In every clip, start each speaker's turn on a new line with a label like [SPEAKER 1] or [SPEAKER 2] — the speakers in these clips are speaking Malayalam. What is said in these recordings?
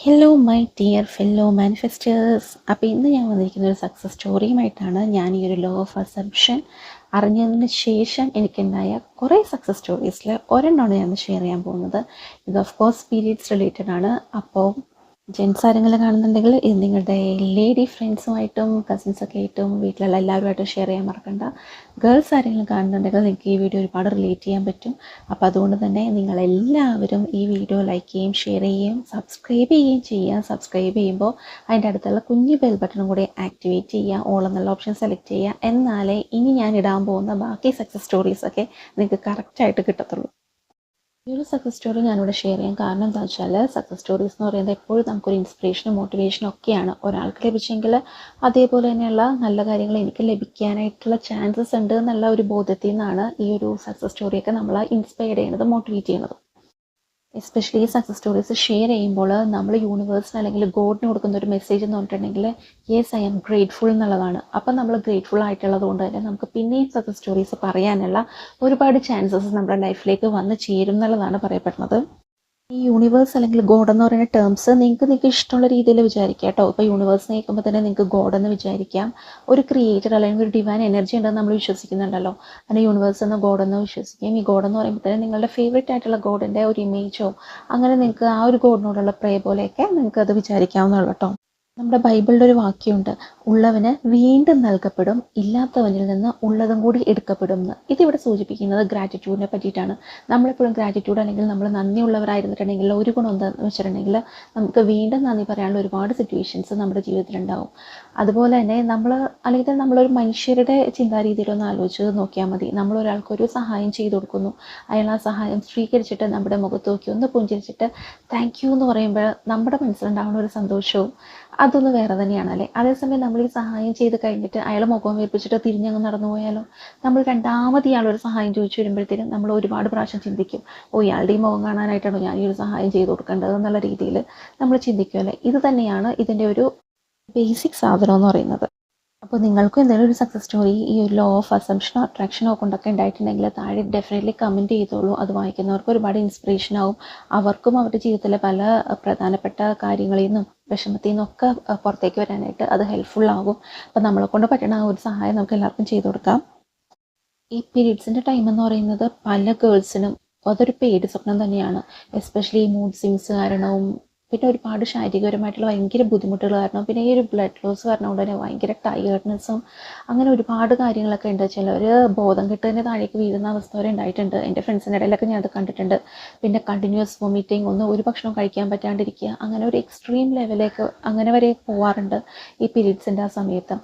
[SPEAKER 1] Hello my dear fellow manifesters. അപ്പോൾ ഇന്ന് ഞാൻ വന്നിരിക്കുന്ന ഒരു സക്സസ് സ്റ്റോറിയുമായിട്ടാണ്. ഞാൻ ഈ ഒരു ലോ ഓഫ് അസംപ്ഷൻ അറിഞ്ഞതിന് ശേഷം എനിക്കുണ്ടായ കുറേ സക്സസ് സ്റ്റോറീസിൽ ഒരെണ്ണമാണ് ഞാൻ ഷെയർ ചെയ്യാൻ പോകുന്നത്. ഇത് ഓഫ് കോഴ്സ് പീരീഡ്സ് റിലേറ്റഡ് ആണ്. അപ്പോൾ ജെൻസ് ആരെങ്കിലും കാണുന്നുണ്ടെങ്കിൽ ഇത് നിങ്ങളുടെ ലേഡി ഫ്രണ്ട്സുമായിട്ടും കസിൻസൊക്കെ ആയിട്ടും വീട്ടിലുള്ള എല്ലാവരുമായിട്ടും ഷെയർ ചെയ്യാൻ മറക്കണ്ട. ഗേൾസ് ആരെങ്കിലും കാണുന്നുണ്ടെങ്കിൽ നിങ്ങൾക്ക് ഈ വീഡിയോ ഒരുപാട് റിലേറ്റ് ചെയ്യാൻ പറ്റും. അപ്പോൾ അതുകൊണ്ട് തന്നെ നിങ്ങളെല്ലാവരും ഈ വീഡിയോ ലൈക്ക് ചെയ്യുകയും ഷെയർ ചെയ്യുകയും സബ്സ്ക്രൈബ് ചെയ്യുകയും ചെയ്യുക. സബ്സ്ക്രൈബ് ചെയ്യുമ്പോൾ അതിൻ്റെ അടുത്തുള്ള കുഞ്ഞു ബെൽ ബട്ടണും കൂടി ആക്ടിവേറ്റ് ചെയ്യുക, ഓൾ എന്നുള്ള ഓപ്ഷൻ സെലക്ട് ചെയ്യുക. എന്നാലേ ഇനി ഞാൻ ഇടാൻ പോകുന്ന ബാക്കി സക്സസ് സ്റ്റോറീസൊക്കെ നിങ്ങൾക്ക് കറക്റ്റായിട്ട് കിട്ടത്തുള്ളൂ. ഈ ഒരു സക്സസ് സ്റ്റോറി ഞാനിവിടെ ഷെയർ ചെയ്യാൻ കാരണം എന്താ വെച്ചാൽ, സക്സസ് സ്റ്റോറീസ് എന്ന് പറയുന്നത് എപ്പോഴും നമുക്കൊരു ഇൻസ്പിറേഷനും മോട്ടിവേഷനും ഒക്കെയാണ്. ഒരാൾക്ക് ലഭിച്ചെങ്കിൽ അതേപോലെ തന്നെയുള്ള നല്ല കാര്യങ്ങൾ എനിക്ക് ലഭിക്കാനായിട്ടുള്ള ചാൻസസ് ഉണ്ട് എന്നുള്ള ഒരു ബോധ്യത്തിൽ നിന്നാണ് ഈ ഒരു സക്സസ് സ്റ്റോറിയൊക്കെ നമ്മളെ ഇൻസ്പയർ ചെയ്യുന്നത്, മോട്ടിവേറ്റ് ചെയ്യുന്നത്. എസ്പെഷ്യലി ഈ സക്സസ് സ്റ്റോറീസ് ഷെയർ ചെയ്യുമ്പോൾ നമ്മൾ യൂണിവേഴ്സിന് അല്ലെങ്കിൽ ഗോഡിന് കൊടുക്കുന്ന ഒരു മെസ്സേജ് എന്ന് പറഞ്ഞിട്ടുണ്ടെങ്കിൽ യെസ് ഐ ആം ഗ്രേറ്റ്ഫുൾ എന്നുള്ളതാണ്. അപ്പം നമ്മൾ ഗ്രേറ്റ്ഫുൾ ആയിട്ടുള്ളത് കൊണ്ട് തന്നെ നമുക്ക് പിന്നെയും സക്സസ് സ്റ്റോറീസ് പറയാനുള്ള ഒരുപാട് ചാൻസസ് നമ്മുടെ ലൈഫിലേക്ക് വന്ന് ചേരും എന്നുള്ളതാണ് പറയപ്പെടുന്നത്. ഈ യൂണിവേഴ്സ് അല്ലെങ്കിൽ ഗോഡ് എന്ന് പറയുന്ന ടേംസ് നിങ്ങൾക്ക് ഇഷ്ടമുള്ള രീതിയിൽ വിചാരിക്കാം കേട്ടോ. ഇപ്പോൾ യൂണിവേഴ്സ് കേൾക്കുമ്പോൾ തന്നെ നിങ്ങൾക്ക് ഗോഡ് എന്ന് വിചാരിക്കാം. ഒരു ക്രിയേറ്റർ അല്ലെങ്കിൽ ഒരു ഡിവൈൻ എനർജി ഉണ്ടെന്ന് നമ്മൾ വിശ്വസിക്കുന്നുണ്ടല്ലോ, അങ്ങനെ യൂണിവേഴ്സ് എന്ന ഗോഡ് എന്ന് വിശ്വസിക്കും. ഈ ഗോഡ് എന്ന് പറയുമ്പോൾ തന്നെ നിങ്ങളുടെ ഫേവറേറ്റ് ആയിട്ടുള്ള ഗോഡിൻ്റെ ഒരു ഇമേജോ അങ്ങനെ നിങ്ങൾക്ക് ആ ഒരു ഗോഡിനോടുള്ള പ്രേ പോലെയൊക്കെ നിങ്ങൾക്ക് അത് വിചാരിക്കാവുന്നതാണ് കേട്ടോ. നമ്മുടെ ബൈബിളിൻ്റെ ഒരു വാക്യമുണ്ട്, ഉള്ളവന് വീണ്ടും നൽകപ്പെടും, ഇല്ലാത്തവനിൽ നിന്ന് ഉള്ളതും കൂടി എടുക്കപ്പെടും എന്ന്. ഇതിവിടെ സൂചിപ്പിക്കുന്നത് ഗ്രാറ്റിറ്റ്യൂഡിനെ പറ്റിയിട്ടാണ്. നമ്മളെപ്പോഴും ഗ്രാറ്റിറ്റ്യൂഡ് അല്ലെങ്കിൽ നമ്മൾ നന്ദിയുള്ളവരായിരുന്നിട്ടുണ്ടെങ്കിൽ ഒരു ഗുണം എന്താണെന്ന് വെച്ചിട്ടുണ്ടെങ്കിൽ നമുക്ക് വീണ്ടും നന്ദി പറയാനുള്ള ഒരുപാട് സിറ്റുവേഷൻസ് നമ്മുടെ ജീവിതത്തിലുണ്ടാവും. അതുപോലെ തന്നെ അല്ലെങ്കിൽ നമ്മളൊരു മനുഷ്യരുടെ ചിന്താരീതിയിലൊന്ന് ആലോചിച്ച് നോക്കിയാൽ മതി. നമ്മൾ ഒരാൾക്കൊരു സഹായം ചെയ്തു കൊടുക്കുന്നു, അയാൾ ആ സഹായം സ്വീകരിച്ചിട്ട് നമ്മുടെ മുഖത്ത് നോക്കി ഒന്ന് പുഞ്ചിരിച്ചിട്ട് താങ്ക് യു എന്ന് പറയുമ്പോൾ നമ്മുടെ മനസ്സിലുണ്ടാവുന്ന ഒരു സന്തോഷവും അതൊന്ന് വേറെ തന്നെയാണ് അല്ലേ. അതേസമയം നമ്മൾ ഈ സഹായം ചെയ്ത് കഴിഞ്ഞിട്ട് അയാൾ മുഖം വീർപ്പിച്ചിട്ട് തിരിഞ്ഞങ്ങ് നടന്നു പോയാലോ, നമ്മൾ രണ്ടാമത് ഇയാളൊരു സഹായം ചോദിച്ചു വരുമ്പോഴത്തേനും നമ്മൾ ഒരുപാട് പ്രാവശ്യം ചിന്തിക്കും, ഓ ഇയാളുടെ ഈ മുഖം കാണാനായിട്ടാണോ ഞാൻ ഈ ഒരു സഹായം ചെയ്ത് കൊടുക്കേണ്ടത് എന്നുള്ള രീതിയിൽ നമ്മൾ ചിന്തിക്കുമല്ലേ. ഇത് തന്നെയാണ് ഇതിൻ്റെ ഒരു ബേസിക് സാധനം എന്ന് പറയുന്നത്. അപ്പോൾ നിങ്ങൾക്കും എന്തെങ്കിലും ഒരു സക്സസ് സ്റ്റോറി ഈ ഒരു ലോ ഓഫ് അസംഷനോ അട്രാക്ഷനോ കൊണ്ടൊക്കെ ഉണ്ടായിട്ടുണ്ടെങ്കിൽ താഴെ ഡെഫിനറ്റ്ലി കമൻറ്റ് ചെയ്തോളൂ. അത് വായിക്കുന്നവർക്ക് ഒരുപാട് ഇൻസ്പിറേഷൻ ആവും. അവർക്കും അവരുടെ ജീവിതത്തിലെ പല പ്രധാനപ്പെട്ട കാര്യങ്ങളിൽ നിന്നും വിഷമത്തിൽ നിന്നൊക്കെ പുറത്തേക്ക് വരാനായിട്ട് അത് ഹെൽപ്ഫുൾ ആകും. അപ്പോൾ നമ്മളെ കൊണ്ട് പറ്റുന്ന ആ ഒരു സഹായം നമുക്ക് എല്ലാവർക്കും ചെയ്തു കൊടുക്കാം. ഈ പീരീഡ്സിൻ്റെ ടൈം എന്ന് പറയുന്നത് പല ഗേൾസിനും അതൊരു പേടി സ്വപ്നം തന്നെയാണ്. എസ്പെഷ്യലി മൂഡ് സ്വിങ്സ് കാരണവും പിന്നെ ഒരുപാട് ശാരീരികപരമായിട്ടുള്ള ഭയങ്കര ബുദ്ധിമുട്ടുകൾ കാരണം പിന്നെ ഈ ഒരു ബ്ലഡ് ലോസ് കാരണം കൊണ്ട് തന്നെ ഭയങ്കര ടയേർഡ്നെസ്സും അങ്ങനെ ഒരുപാട് കാര്യങ്ങളൊക്കെ ഉണ്ട്. ചിലർ ബോധം കെട്ട് തന്നെ താഴേക്ക് വീഴുന്ന അവസ്ഥ വരെ ഉണ്ടായിട്ടുണ്ട്. എൻ്റെ ഫ്രണ്ട്സിൻ്റെ ഇടയിലൊക്കെ ഞാൻ അത് കണ്ടിട്ടുണ്ട്. പിന്നെ കണ്ടിന്യൂസ് വൊമിറ്റിങ്, ഒരു ഭക്ഷണം കഴിക്കാൻ പറ്റാണ്ടിരിക്കുക, അങ്ങനെ ഒരു എക്സ്ട്രീം ലെവലിലേക്ക് അങ്ങനെ വരെ പോവാറുണ്ട് ഈ പീരീഡ്സിൻ്റെ ആ സമയത്ത്.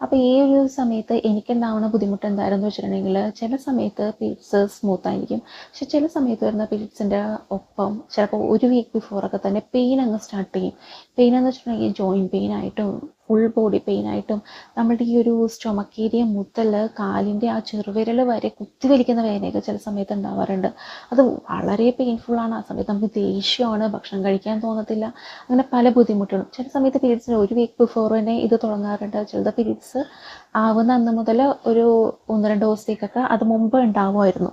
[SPEAKER 1] അപ്പോൾ ഈ ഒരു സമയത്ത് എനിക്കുണ്ടാവുന്ന ബുദ്ധിമുട്ട് എന്തായിരുന്നു വെച്ചിട്ടുണ്ടെങ്കിൽ, ചില സമയത്ത് പീരീഡ്സ് സ്മൂത്ത് ആയിരിക്കും, പക്ഷെ ചില സമയത്ത് വരുന്ന പീരീഡ്സിൻ്റെ ഒപ്പം ചിലപ്പോൾ ഒരു വീക്ക് ബിഫോറൊക്കെ തന്നെ പെയിൻ അങ്ങ് സ്റ്റാർട്ട് ചെയ്യും. പെയിൻ എന്ന് വെച്ചിട്ടുണ്ടെങ്കിൽ ജോയിൻറ്റ് പെയിൻ ആയിട്ടും ഫുൾ ബോഡി പെയിൻ ആയിട്ടും നമ്മുടെ ഈ ഒരു സ്റ്റൊമക്ക് ഏരിയ മുതൽ കാലിൻ്റെ ആ ചെറുവിരൽ വരെ കുത്തിവലിക്കുന്ന വേദനയൊക്കെ ചില സമയത്ത് ഉണ്ടാവാറുണ്ട്. അത് വളരെ പെയിൻഫുള്ളാണ്. ആ സമയത്ത് നമുക്ക് ദേഷ്യമാണ്, ഭക്ഷണം കഴിക്കാൻ തോന്നത്തില്ല, അങ്ങനെ പല ബുദ്ധിമുട്ടുകളും. ചില സമയത്ത് പീരീഡ്സിന് ഒരു വീക്ക് ബിഫോർ തന്നെ ഇത് തുടങ്ങാറുണ്ട്. ചിലത് പീരീഡ്സ് ആവുന്ന അന്ന് മുതൽ ഒരു 1-2 ദിവസത്തേക്കൊക്കെ അത് മുമ്പ് ഉണ്ടാവുമായിരുന്നു.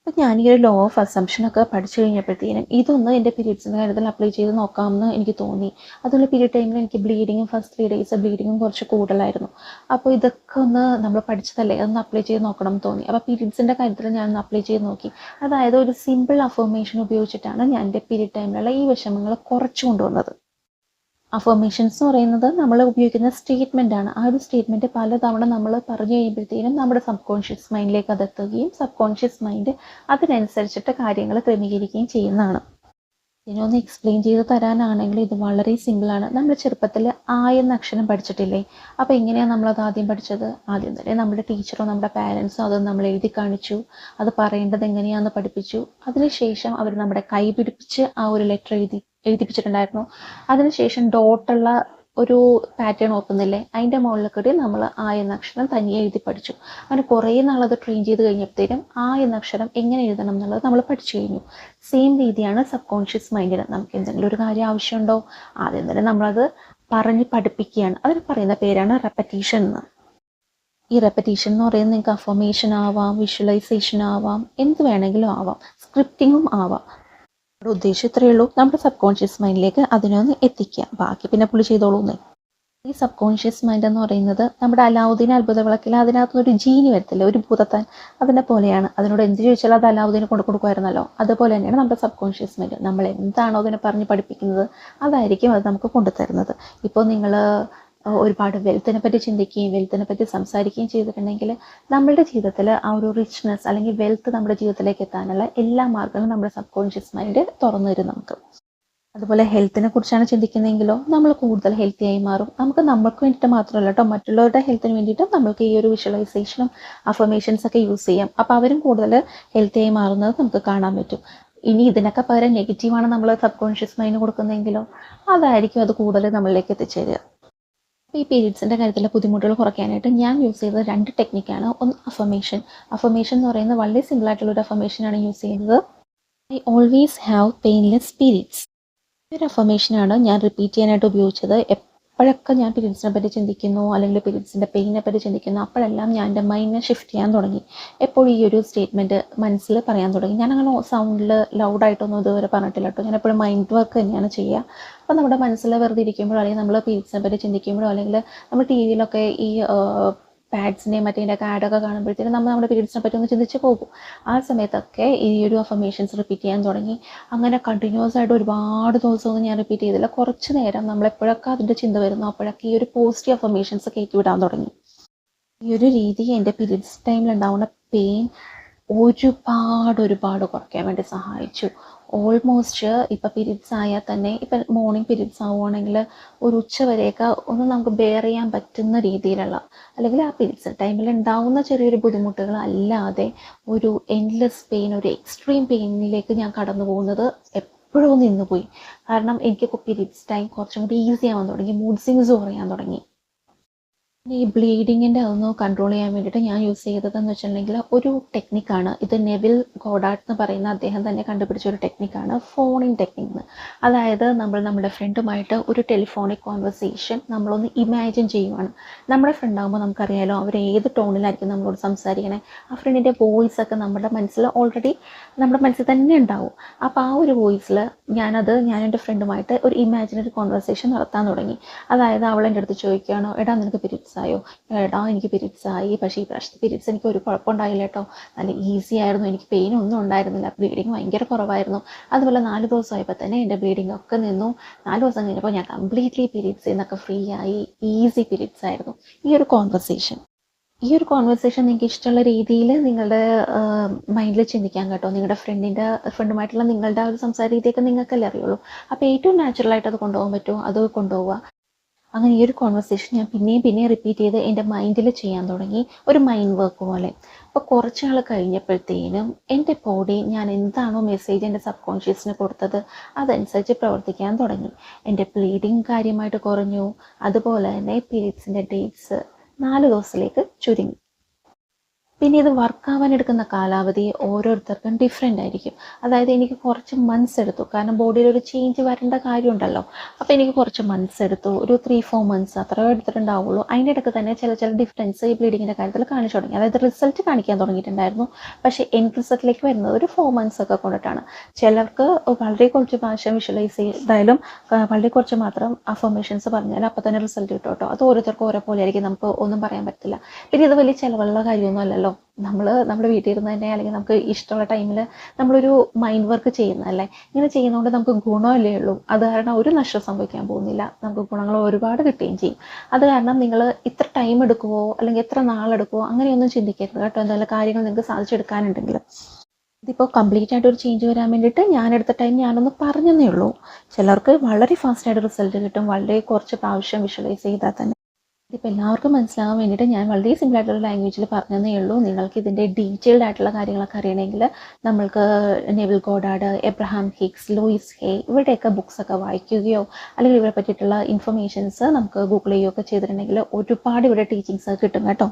[SPEAKER 1] അപ്പം ഞാൻ ഈ ഒരു ലോ ഓഫ് അസംഷനൊക്കെ പഠിച്ചു കഴിഞ്ഞപ്പോഴത്തേനും ഇതൊന്ന് എൻ്റെ പീരീഡ്സിൻ്റെ കാര്യത്തിൽ അപ്ലൈ ചെയ്ത് നോക്കാമെന്ന് എനിക്ക് തോന്നി. അതുപോലെ പീരീഡ് ടൈമിൽ എനിക്ക് ബ്ലീഡിങ്ങും ഫസ്റ്റ് 3 ഡേയ്സ് ബ്ലീഡിങ്ങും കുറച്ച് കൂടുതലായിരുന്നു. അപ്പോൾ ഇതൊക്കെ ഒന്ന് നമ്മൾ പഠിച്ചതല്ലേ, അതൊന്ന് അപ്ലൈ ചെയ്ത് നോക്കണം എന്ന് തോന്നി. അപ്പോൾ പീരീഡ്സിൻ്റെ കാര്യത്തിൽ ഞാനൊന്ന് അപ്ലൈ ചെയ്ത് നോക്കി. അതായത് ഒരു സിമ്പിൾ അഫർമേഷൻ ഉപയോഗിച്ചിട്ടാണ് ഞാൻ എൻ്റെ പീരീഡ് ടൈമിലുള്ള ഈ വിഷമങ്ങൾ കുറച്ച് കൊണ്ടുവന്നത്. അഫർമേഷൻസ് എന്ന് പറയുന്നത് നമ്മൾ ഉപയോഗിക്കുന്ന സ്റ്റേറ്റ്മെൻറ്റാണ്. ആ ഒരു സ്റ്റേറ്റ്മെൻറ്റ് പലതവണ നമ്മൾ പറഞ്ഞു കഴിയുമ്പോഴത്തേനും നമ്മുടെ സബ് കോൺഷ്യസ് മൈൻഡിലേക്ക് അതെത്തുകയും സബ് കോൺഷ്യസ് മൈൻഡ് അതിനനുസരിച്ചിട്ട് കാര്യങ്ങൾ ക്രമീകരിക്കുകയും ചെയ്യുന്നതാണ്. ഇതിനൊന്ന് എക്സ്പ്ലെയിൻ ചെയ്ത് തരാനാണെങ്കിൽ ഇത് വളരെ സിമ്പിളാണ്. നമ്മൾ ചെറുപ്പത്തിൽ ആ എന്ന അക്ഷരം പഠിച്ചിട്ടില്ലേ? അപ്പോൾ എങ്ങനെയാണ് നമ്മളത് ആദ്യം പഠിച്ചത്? ആദ്യം തന്നെ നമ്മുടെ ടീച്ചറോ നമ്മുടെ പാരൻസോ അത് നമ്മൾ എഴുതി കാണിച്ചു, അത് പറയേണ്ടത് എങ്ങനെയാണെന്ന് പഠിപ്പിച്ചു. അതിനുശേഷം അവർ നമ്മുടെ കൈ പിടിപ്പിച്ച് ആ ഒരു ലെറ്റർ എഴുതിപ്പിച്ചിട്ടുണ്ടായിരുന്നു. അതിനുശേഷം ഡോട്ടുള്ള ഒരു പാറ്റേൺ ഓർക്കുന്നില്ലേ, അതിൻ്റെ മുകളിൽ കൂടി നമ്മൾ ആ എന്ന അക്ഷരം തനിയെ എഴുതി പഠിച്ചു. അങ്ങനെ കുറേ നാളത് ട്രെയിൻ ചെയ്ത് കഴിഞ്ഞപ്പോഴത്തേനും ആ എന്ന അക്ഷരം എങ്ങനെ എഴുതണം എന്നുള്ളത് നമ്മൾ പഠിച്ചു കഴിഞ്ഞു. സെയിം രീതിയാണ് സബ് കോൺഷ്യസ് മൈൻഡിന്. നമുക്ക് എന്തെങ്കിലും ഒരു കാര്യം ആവശ്യമുണ്ടോ, ആദ്യം തന്നെ നമ്മളത് പറഞ്ഞ് പഠിപ്പിക്കുകയാണ്. അതിന് പറയുന്ന പേരാണ് റെപ്പറ്റീഷൻ എന്ന്. ഈ റെപ്പറ്റീഷൻ എന്ന് പറയുന്നത് നിങ്ങൾക്ക് അഫർമേഷൻ ആവാം, വിഷ്വലൈസേഷൻ ആവാം, എന്ത് വേണമെങ്കിലും ആവാം, സ്ക്രിപ്റ്റിങ്ങും ആവാം. നമ്മുടെ ഉദ്ദേശം ഇത്രയേ ഉള്ളൂ, നമ്മുടെ സബ് കോൺഷ്യസ് മൈൻഡിലേക്ക് അതിനൊന്ന് എത്തിക്കുക, ബാക്കി പിന്നെ പുള്ളി ചെയ്തോളൂന്നേ. ഈ സബ് കോൺഷ്യസ് മൈൻഡ് എന്ന് പറയുന്നത് നമ്മുടെ അലാവുദ്ദീൻ അത്ഭുത വിളക്കിൽ അതിനകത്ത് ഒരു ജീനി വരത്തില്ല, ഒരു ഭൂതത്താൻ, അതിനെ പോലെയാണ്. അതിനോട് എന്ത് ചോദിച്ചാലും അത് അലാവുദ്ദീന് കൊണ്ട് കൊടുക്കുമായിരുന്നല്ലോ, അതുപോലെ തന്നെയാണ് നമ്മുടെ സബ് കോൺഷ്യസ് മൈൻഡ്. നമ്മൾ എന്താണോ അതിനെ പറഞ്ഞ് പഠിപ്പിക്കുന്നത് അതായിരിക്കും അത് നമുക്ക് കൊണ്ടുതരുന്നത്. ഇപ്പോൾ നിങ്ങൾ ഒരുപാട് വെൽത്തിനെ പറ്റി ചിന്തിക്കുകയും വെൽത്തിനെ പറ്റി സംസാരിക്കുകയും ചെയ്തിട്ടുണ്ടെങ്കിൽ നമ്മളുടെ ജീവിതത്തിൽ ആ ഒരു റിച്ച്നെസ് അല്ലെങ്കിൽ വെൽത്ത് നമ്മുടെ ജീവിതത്തിലേക്ക് എത്താനുള്ള എല്ലാ മാർഗ്ഗങ്ങളും നമ്മുടെ സബ് കോൺഷ്യസ് മൈൻഡ് തുറന്നു തരും നമുക്ക്. അതുപോലെ ഹെൽത്തിനെ കുറിച്ചാണ് ചിന്തിക്കുന്നതെങ്കിലോ നമ്മൾ കൂടുതൽ ഹെൽത്തി ആയി മാറും. നമ്മൾക്ക് വേണ്ടിയിട്ട് മാത്രമല്ല കേട്ടോ, മറ്റുള്ളവരുടെ ഹെൽത്തിന് വേണ്ടിയിട്ടും നമ്മൾക്ക് ഈ ഒരു വിഷ്വലൈസേഷനും അഫർമേഷൻസ് ഒക്കെ യൂസ് ചെയ്യാം. അപ്പോൾ അവരും കൂടുതൽ ഹെൽത്തി ആയി മാറുന്നത് നമുക്ക് കാണാൻ പറ്റും. ഇനി ഇതിനൊക്കെ പകരം നെഗറ്റീവാണ് നമ്മൾ സബ് കോൺഷ്യസ് മൈൻഡ് കൊടുക്കുന്നതെങ്കിലോ അതായിരിക്കും അത് കൂടുതൽ നമ്മളിലേക്ക് എത്തിച്ചേരുക. അപ്പോൾ ഈ പീരീഡ്സിൻ്റെ കാര്യത്തിലെ ബുദ്ധിമുട്ടുകൾ കുറയ്ക്കാനായിട്ട് ഞാൻ യൂസ് ചെയ്തത് 2 ടെക്നിക്കാണ്. ഒന്ന് അഫർമേഷൻ. അഫർമേഷൻ എന്ന് പറയുന്നത് വളരെ സിമ്പിളായിട്ടുള്ളൊരു അഫർമേഷനാണ് യൂസ് ചെയ്യുന്നത്. I always have painless periods. ഈ ഒരു അഫർമേഷനാണ് ഞാൻ റിപ്പീറ്റ് ചെയ്യാനായിട്ട് ഉപയോഗിച്ചത്. എപ്പോഴൊക്കെ ഞാൻ പീരീഡ്സിനെ പറ്റി ചിന്തിക്കുന്നു അല്ലെങ്കിൽ പീരീഡ്സിൻ്റെ പെയിനെ പറ്റി ചിന്തിക്കുന്നു അപ്പോഴെല്ലാം ഞാൻ എൻ്റെ മൈൻഡിനെ ഷിഫ്റ്റ് ചെയ്യാൻ തുടങ്ങി. എപ്പോഴും ഈ ഒരു സ്റ്റേറ്റ്മെൻറ്റ് മനസ്സിൽ പറയാൻ തുടങ്ങി. ഞാനങ്ങനെ സൗണ്ടിൽ ലൗഡായിട്ടൊന്നും ഇതുവരെ പറഞ്ഞിട്ടില്ല കേട്ടോ. ഞാൻ എപ്പോഴും മൈൻഡ് വർക്ക് തന്നെയാണ് ചെയ്യുക. അപ്പോൾ നമ്മുടെ മനസ്സിൽ വെറുതെ ഇരിക്കുമ്പോഴോ അല്ലെങ്കിൽ നമ്മൾ പീരീഡ്സിനെ പറ്റി ചിന്തിക്കുമ്പോഴോ അല്ലെങ്കിൽ നമ്മൾ ടി വിയിലൊക്കെ ഈ പാഡ്സിൻ്റെയും മറ്റേതിൻ്റെയൊക്കെ ആഡൊക്കെ കാണുമ്പോഴത്തേനും നമ്മൾ നമ്മുടെ പീരീഡ്സിനെ പറ്റി ഒന്ന് ചിന്തിച്ച് പോകും. ആ സമയത്തൊക്കെ ഈ ഒരു അഫർമേഷൻസ് റിപ്പീറ്റ് ചെയ്യാൻ തുടങ്ങി. അങ്ങനെ കണ്ടിന്യൂസ് ആയിട്ട് ഒരുപാട് ദിവസമൊന്നും ഞാൻ റിപ്പീറ്റ് ചെയ്തില്ല. കുറച്ച് നേരം നമ്മളെപ്പോഴൊക്കെ അതിൻ്റെ ചിന്ത വരുന്നു അപ്പോഴൊക്കെ ഈ ഒരു പോസിറ്റീവ് അഫർമേഷൻസ് കയറ്റി വിടാൻ തുടങ്ങി. ഈ ഒരു രീതി എൻ്റെ പീരീഡ്സ് ടൈമിൽ ഉണ്ടാവുന്ന പെയിൻ ഒരുപാട് കുറയ്ക്കാൻ വേണ്ടി സഹായിച്ചു. ഓൾമോസ്റ്റ് ഇപ്പം പീരീഡ്സ് ആയാൽ തന്നെ ഇപ്പം മോർണിംഗ് പീരീഡ്സ് ആവുകയാണെങ്കിൽ ഒരു ഉച്ച വരെയൊക്കെ ഒന്ന് നമുക്ക് ബെയർ ചെയ്യാൻ പറ്റുന്ന രീതിയിലുള്ള അല്ലെങ്കിൽ ആ പീരീഡ്സ് ടൈമിൽ ഉണ്ടാവുന്ന ചെറിയൊരു ബുദ്ധിമുട്ടുകൾ അല്ലാതെ ഒരു എൻഡ്ലെസ് പെയിൻ, ഒരു എക്സ്ട്രീം പെയിനിലേക്ക് ഞാൻ കടന്നു പോകുന്നത് എപ്പോഴും നിന്നുപോയി. കാരണം എനിക്ക് പീരീഡ്സ് ടൈം കുറച്ചും കൂടി ഈസി ആവാൻ തുടങ്ങി, മൂഡ് സ്വിങ്സ് കുറയാൻ തുടങ്ങി. ഈ ബ്ലീഡിങ്ങിൻ്റെ അതൊന്ന് കൺട്രോൾ ചെയ്യാൻ വേണ്ടിയിട്ട് ഞാൻ യൂസ് ചെയ്തതെന്ന് വെച്ചിട്ടുണ്ടെങ്കിൽ ഒരു ടെക്നിക്കാണ്. ഇത് നെവിൽ ഗോഡാർഡ് എന്ന് പറയുന്ന അദ്ദേഹം തന്നെ കണ്ടുപിടിച്ച ഒരു ടെക്നിക്കാണ് ഫോണിങ് ടെക്നിക്ക്. അതായത് നമ്മുടെ ഫ്രണ്ടുമായിട്ട് ഒരു ടെലിഫോണിക് കോൺവെർസേഷൻ നമ്മളൊന്ന് ഇമാജിൻ ചെയ്യുവാണ്. നമ്മുടെ ഫ്രണ്ടാകുമ്പോൾ നമുക്കറിയാലോ അവർ ഏത് ടോണിലായിരിക്കും നമ്മളോട് സംസാരിക്കണേ. ആ ഫ്രണ്ടിൻ്റെ വോയിസൊക്കെ നമ്മുടെ മനസ്സിൽ ഓൾറെഡി നമ്മുടെ മനസ്സിൽ തന്നെ ഉണ്ടാവും. അപ്പോൾ ആ ഒരു വോയിസിൽ ഞാൻ എൻ്റെ ഫ്രണ്ടുമായിട്ട് ഒരു ഇമാജിനറി കോൺവെർസേഷൻ നടത്താൻ തുടങ്ങി. അതായത് അവൾ എൻ്റെ അടുത്ത് ചോദിക്കുകയാണോ, എടാ നിനക്ക് പീരീഡ്സ് ആയോ, എടാ എനിക്ക് പീരീഡ്സ് ആയി, പക്ഷേ ഈ പ്രാവശ്യത്തെ പീരീഡ്സ് എനിക്ക് ഒരു കുഴപ്പമുണ്ടായില്ല കേട്ടോ, നല്ല ഈസി ആയിരുന്നു, എനിക്ക് പെയിൻ ഒന്നും ഉണ്ടായിരുന്നില്ല, ബ്ലീഡിങ് ഭയങ്കര കുറവായിരുന്നു. അതുപോലെ 4 ദിവസമായപ്പോൾ തന്നെ എൻ്റെ ബ്ലീഡിങ് ഒക്കെ നിന്നു. 4 ദിവസം കഴിഞ്ഞപ്പോൾ ഞാൻ കംപ്ലീറ്റ്ലി പീരീഡ്സിൽ നിന്നൊക്കെ ഫ്രീ ആയി, ഈസി പീരീഡ്സ് ആയിരുന്നു. ഈ ഒരു കോൺവെർസേഷൻ നിങ്ങൾക്ക് ഇഷ്ടമുള്ള രീതിയിൽ നിങ്ങളുടെ മൈൻഡിൽ ചിന്തിക്കാൻ കേട്ടോ. നിങ്ങളുടെ ഫ്രണ്ടുമായിട്ടുള്ള നിങ്ങളുടെ ആ ഒരു സംസാര രീതിയൊക്കെ നിങ്ങൾക്കല്ലേ അറിയുള്ളൂ. അപ്പോൾ ഏറ്റവും നാച്ചുറലായിട്ട് അത് കൊണ്ടുപോകാൻ പറ്റുമോ അത് കൊണ്ടുപോവുക. അങ്ങനെ ഈ ഒരു കോൺവെർസേഷൻ ഞാൻ പിന്നെയും റിപ്പീറ്റ് ചെയ്ത് എൻ്റെ മൈൻഡിൽ ചെയ്യാൻ തുടങ്ങി, ഒരു മൈൻഡ് വർക്ക് പോലെ. അപ്പോൾ കുറച്ച് നാൾ കഴിഞ്ഞപ്പോഴത്തേനും എൻ്റെ ബോഡി ഞാൻ എന്താണോ മെസ്സേജ് എൻ്റെ സബ് കോൺഷ്യസിന് കൊടുത്തത് അതനുസരിച്ച് പ്രവർത്തിക്കാൻ തുടങ്ങി. എൻ്റെ ബ്ലീഡിങ് കാര്യമായിട്ട് കുറഞ്ഞു. അതുപോലെ തന്നെ പീരീഡ്സിൻ്റെ ഡേറ്റ്സ് 4 ദിവസത്തിലേക്ക് ചുരുങ്ങി. പിന്നെ ഇത് വർക്കാവാൻ എടുക്കുന്ന കാലാവധി ഓരോരുത്തർക്കും ഡിഫറെൻ്റ് ആയിരിക്കും. അതായത് എനിക്ക് കുറച്ച് മന്ത്സ് എടുത്തു, കാരണം ബോഡിയിൽ ഒരു ചേഞ്ച് വരേണ്ട കാര്യമുണ്ടല്ലോ. അപ്പോൾ എനിക്ക് കുറച്ച് മന്ത്സ് എടുത്തു, ഒരു 3-4 മന്ത്സ് അത്ര എടുത്തിട്ടുണ്ടാവുള്ളൂ. അതിൻ്റെ ഇടയ്ക്ക് തന്നെ ചില ഡിഫറൻസ് ഈ ബ്ലീഡിങ്ങിൻ്റെ കാര്യത്തിൽ കാണിച്ചു തുടങ്ങി. അതായത് റിസൾട്ട് കാണിക്കാൻ തുടങ്ങിയിട്ടുണ്ടായിരുന്നു. പക്ഷേ എൻഡ് റിസൾട്ടിലേക്ക് വരുന്നത് ഒരു 4 മന്ത്സ് ഒക്കെ കൊണ്ടിട്ടാണ്. ചിലർക്ക് വളരെ കുറച്ച് പ്രാവശ്യം വിഷ്വലൈസ് ചെയ്താലും വളരെ കുറച്ച് മാത്രം അഫർമേഷൻസ് പറഞ്ഞാൽ അപ്പോൾ തന്നെ റിസൾട്ട് കിട്ടും കേട്ടോ. അത് ഓരോരുത്തർക്കും ഓരോ പോലെ ആയിരിക്കും, നമുക്ക് ഒന്നും പറയാൻ പറ്റില്ല. പിന്നെ ഇത് വലിയ ചിലവുള്ള കാര്യമൊന്നും അല്ലല്ലോ. നമ്മുടെ വീട്ടിൽ ഇരുന്ന് തന്നെ അല്ലെങ്കിൽ നമുക്ക് ഇഷ്ടമുള്ള ടൈമിൽ നമ്മളൊരു മൈൻഡ് വർക്ക് ചെയ്യുന്നതല്ലേ. ഇങ്ങനെ ചെയ്യുന്നതുകൊണ്ട് നമുക്ക് ഗുണമല്ലേ ഉള്ളൂ. അത് കാരണം ഒരു നഷ്ടം സംഭവിക്കാൻ പോകുന്നില്ല, നമുക്ക് ഗുണങ്ങൾ ഒരുപാട് കിട്ടുകയും ചെയ്യും. അത് കാരണം നിങ്ങൾ ഇത്ര ടൈം എടുക്കുമോ അല്ലെങ്കിൽ എത്ര നാളെടുക്കുമോ അങ്ങനെയൊന്നും ചിന്തിക്കരുത് കേട്ടോ. എന്തെങ്കിലും കാര്യങ്ങൾ നിങ്ങൾക്ക് സാധിച്ചെടുക്കാനുണ്ടെങ്കിൽ. ഇതിപ്പോൾ കംപ്ലീറ്റ് ആയിട്ട് ഒരു ചേഞ്ച് വരാൻ വേണ്ടിയിട്ട് ഞാനെടുത്ത ടൈം ഞാനൊന്ന് പറഞ്ഞതേ ഉള്ളൂ. ചിലർക്ക് വളരെ ഫാസ്റ്റായിട്ട് റിസൾട്ട് കിട്ടും, വളരെ കുറച്ച് പ്രാവശ്യം വിഷ്വലൈസ് ചെയ്താൽ തന്നെ. ഇതിപ്പോൾ എല്ലാവർക്കും മനസ്സിലാകാൻ വേണ്ടിയിട്ട് ഞാൻ വളരെ സിമ്പിളായിട്ടുള്ള ലാംഗ്വേജിൽ പറഞ്ഞതേ ഉള്ളൂ. നിങ്ങൾക്ക് ഇതിൻ്റെ ഡീറ്റെയിൽഡ് ആയിട്ടുള്ള കാര്യങ്ങളൊക്കെ അറിയണമെങ്കിൽ നമ്മൾക്ക് Neville Goddard, Abraham Higgs, Luis ഹേ ഇവരുടെയൊക്കെ ബുക്സൊക്കെ വായിക്കുകയോ അല്ലെങ്കിൽ ഇവരെ പറ്റിയിട്ടുള്ള ഇൻഫർമേഷൻസ് നമുക്ക് ഗൂഗിൾ ചെയ്യുകയൊക്കെ ചെയ്തിട്ടുണ്ടെങ്കിൽ ഒരുപാട് ഇവിടെ ടീച്ചിങ്സ് കിട്ടും കേട്ടോ.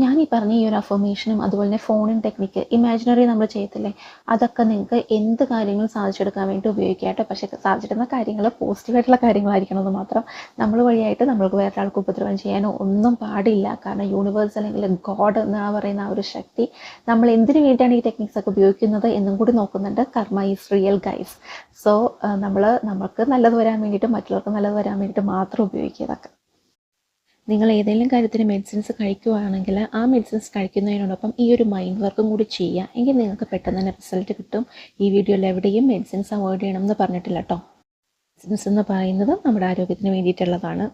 [SPEAKER 1] ഞാൻ ഈ പറഞ്ഞ ഈ ഒരു അഫർമേഷനും അതുപോലെ തന്നെ ഫോണിങ് ടെക്നിക്ക് ഇമാജിനറി നമ്മൾ ചെയ്യത്തില്ലേ, അതൊക്കെ നിങ്ങൾക്ക് എന്ത് കാര്യങ്ങളും സാധിച്ചെടുക്കാൻ വേണ്ടി ഉപയോഗിക്കാം കേട്ടോ. പക്ഷേ സാധിച്ചെടുക്കുന്ന കാര്യങ്ങൾ പോസിറ്റീവായിട്ടുള്ള കാര്യങ്ങളായിരിക്കണം എന്ന് മാത്രം. നമ്മൾ വഴിയായിട്ട് നമ്മൾക്ക് വേറെ ആൾക്ക് ഉപദ്രവം ചെയ്യാനോ ഒന്നും പാടില്ല. കാരണം യൂണിവേഴ്സ് അല്ലെങ്കിൽ ഗോഡ് എന്ന് പറയുന്ന ആ ഒരു ശക്തി നമ്മൾ എന്തിനു വേണ്ടിയാണ് ഈ ടെക്നിക്സ് ഒക്കെ ഉപയോഗിക്കുന്നത് എന്നും കൂടി നോക്കുന്നുണ്ട്. കർമ്മ ഈസ് റിയൽ ഗൈസ്. സോ നമുക്ക് നല്ലത് വരാൻ വേണ്ടിയിട്ട്, മറ്റുള്ളവർക്ക് നല്ലത് വരാൻ വേണ്ടിയിട്ട് മാത്രം ഉപയോഗിക്കുക ഇതൊക്കെ. നിങ്ങൾ ഏതെങ്കിലും കാര്യത്തിന് മെഡിസിൻസ് കഴിക്കുകയാണെങ്കിൽ ആ മെഡിസിൻസ് കഴിക്കുന്നതിനോടൊപ്പം ഈ ഒരു മൈൻഡ് വർക്കും കൂടി ചെയ്യുക. എങ്കിൽ നിങ്ങൾക്ക് പെട്ടെന്ന് തന്നെ റിസൾട്ട് കിട്ടും. ഈ വീഡിയോയിൽ എവിടെയും മെഡിസിൻസ് അവോയ്ഡ് ചെയ്യണം എന്ന് പറഞ്ഞിട്ടില്ല കേട്ടോ. മെഡിസിൻസ് എന്ന് പറയുന്നത് നമ്മുടെ ആരോഗ്യത്തിന് വേണ്ടിയിട്ടുള്ളതാണ്.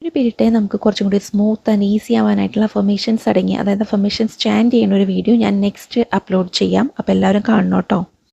[SPEAKER 1] ഒരു പീരീഡേ നമുക്ക് കുറച്ചും കൂടി സ്മൂത്ത് ആൻഡ് ഈസി ആവാനായിട്ടുള്ള അഫർമേഷൻസ് അടങ്ങി, അതായത് അഫർമേഷൻസ് ചാൻറ്റ് ചെയ്യുന്ന ഒരു വീഡിയോ ഞാൻ നെക്സ്റ്റ് അപ്ലോഡ് ചെയ്യാം. അപ്പോൾ എല്ലാവരും കാണണം കേട്ടോ.